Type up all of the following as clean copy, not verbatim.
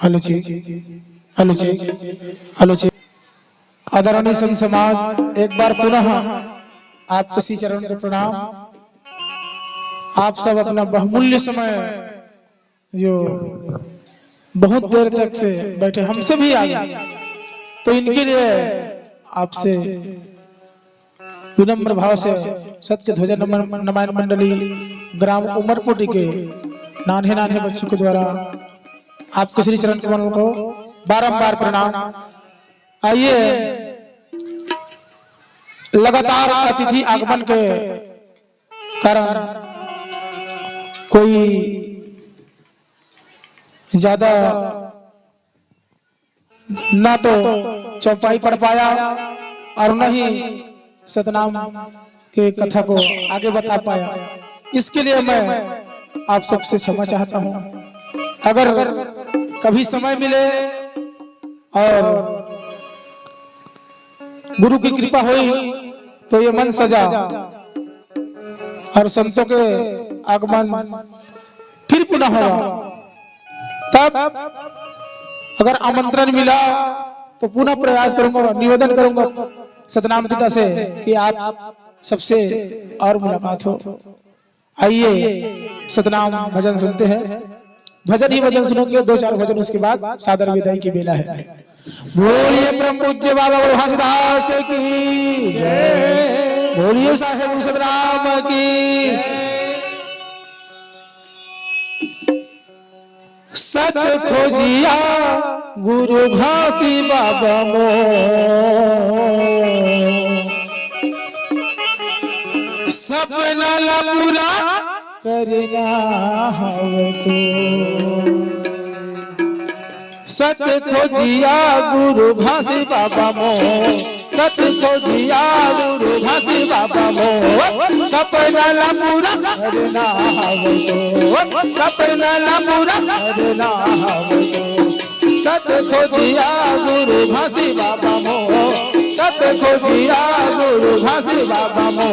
Hello जी, hello जी, hello जी। आदरणीय संत समाज, एक बार पुनः आपके श्री चरण को प्रणाम। आप सब अपना बहुमूल्य समय जो बहुत देर तक से बैठे हमसे भी आगे, तो इनके लिए आपसे विनम्र भाव से सत्य ध्वजा नमन मंडली ग्राम उमरपुटी के नान्हे नान्हे बच्चों के द्वारा आपके श्री चरण कमल को बारंबार प्रणाम। आइए, लगातार अतिथि आगमन के कारण कोई ज्यादा ना तो चौपाई पढ़ पाया और न ही सतनाम के कथा को आगे बता पाया। इसके लिए मैं आप सबसे क्षमा चाहता हूं। अगर कभी समय मिले और गुरु की कृपा हुई तो ये मन सजा और संतों के आगमन फिर पुनः होगा। तब अगर आमंत्रण मिला तो पुनः प्रयास करूंगा, निवेदन करूंगा सतनाम पिता से कि आप सबसे और मुलाकात हो। आइए सतनाम भजन सुनते हैं। भजन ही भजन सुनोगे, दो चार भजन, उसके बाद सादर विदाई की बेला है। बोलिए परम पूज्य बाबा हंसदास की जय, बोलिए साहेब सतनाम की। सत खोजिया गुरु घासी बाबा मो, सपना ला पूरा करना हवे तो। सत खोजिया गुरु घासी बाबा मो, सत खोजिया गुरु घासी बाबा मो, सपना ला पूरा करना हवे तो, सपना ला पूरा करना हवे तो। सत खोजिया गुरु घासी बाबा मो, सत खोजिया गुरु घासी बाबा मो,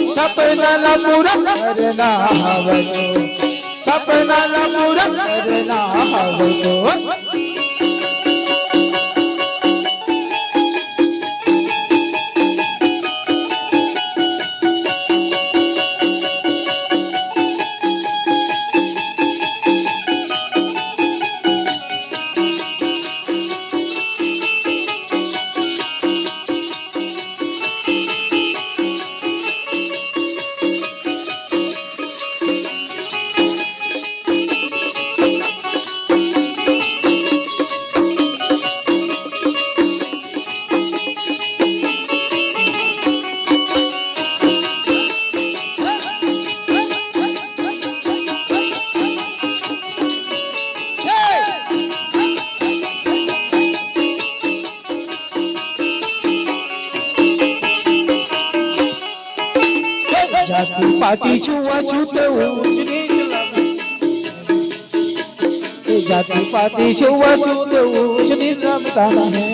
सपना ला पूरा करना हवे तो, सपना ला पूरा करना हवे तो। जाति पाति छुआ छूते ऊंच नीच, जाति पाति छुआ छूते ऊंच नीच बताना है।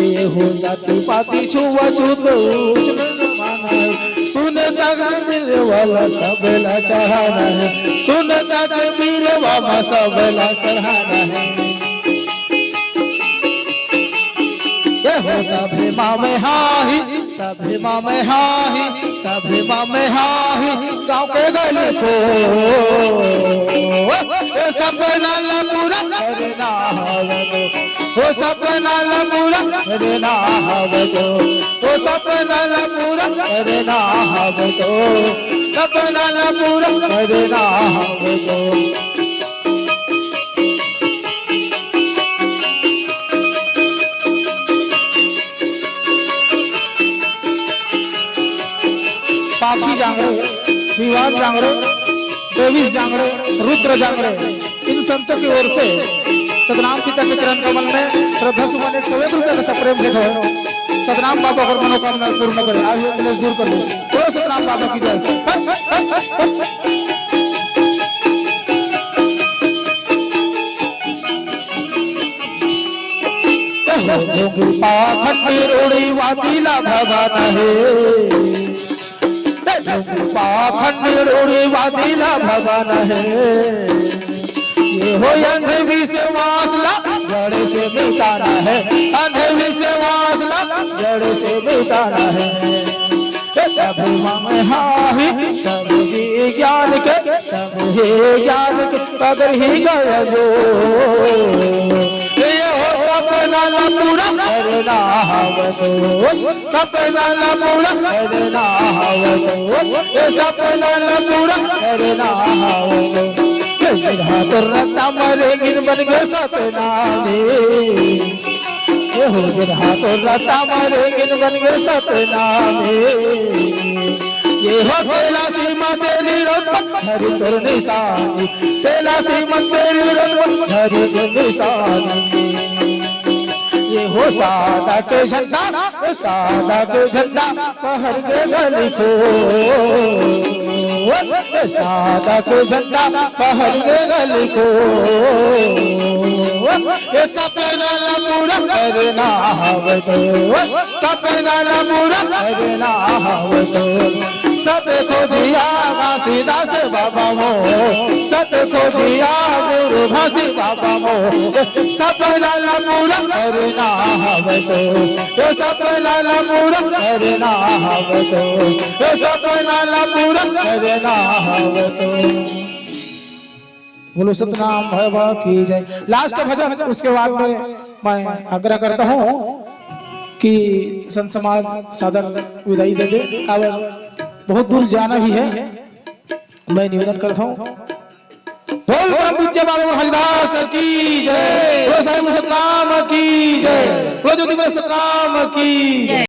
ये हो जाति पाति छुआ छूते ऊंच नीच माना है। सुनता मिले वाला सबला चढ़ाना है, सुनता मिले वाला सबला चढ़ाना है। तभी मामे हाही, तभी मामे हाही, तभी मामे हाही, गाँव के गली को सपना ला पूरा करना हवे तो, सपना ला पूरा करना हवे तो, सपना ला पूरा करना हवे तो, सपना ला पूरा करना हवे तो। पापी जांगड़े, विवाद जांगड़े, देवीस जांगड़े, रुद्र जांगड़े, इन संतों की ओर से सतनाम पिता के चरण कमल में श्रद्धा सुमन 101 रुपये का सप्रेम भेंट है। सतनाम बाबा अगर मनोकामना पूर्ण करे, आज क्लेश दूर कर लो। तो सतनाम बाबा की जय। पाखंडी रोड़ी वादिला भगवान है, पाखंडी रोड़ी वादिला भगवान है। ये हो अंधविश्वास ला जड़ से मिटाना है, अंधविश्वास ला जड़ से मिटाना है। तब में हाही तब ही ज्ञान के, तब ही ज्ञान के अगर ही गया जो ये हो सपना ला पूरा करना हवतो, सपना ला पूरा करना हवतो, ये सपना ला पूरा करना हवतो। तो रत्ता मरे गिन बन गए सपना में, ये हो जिरहा तो रत्ता मरे गिन बन गए सपना में। ये हो तेला सीमा तेरी रोज हरी तोर निशानी, तेला सीमा तेरी रोज हरी तोर निशानी। ये हो सादा के झंडा, सादा के झंडा पहर दे गली को, सादा के झंडा पहर दे गली को। ये सपना ला पूरा करना हवतो, सपना ला पूरा करना हवतो। सत को दिया घासीदास बाबा मो, सत को दिया गुरु घासी बाबा मो। सपना ला पूरा करना हवतो, ये सपना ला पूरा करना हवतो, ये सपना ला पूरा करना हवतो। बोलो सतनाम भैरव की जय। लास्ट भजन, उसके बाद में मैं आग्रह करता हूँ कि संत समाज सादर विदाई दे दे, बहुत दूर जाना भी है। मैं निवेदन करता हूँ, बोल परम पूज्य बाबा हरिदास की जय, बोलो साईं सतनाम की जय, बोलो ज्योति सतनाम की जय।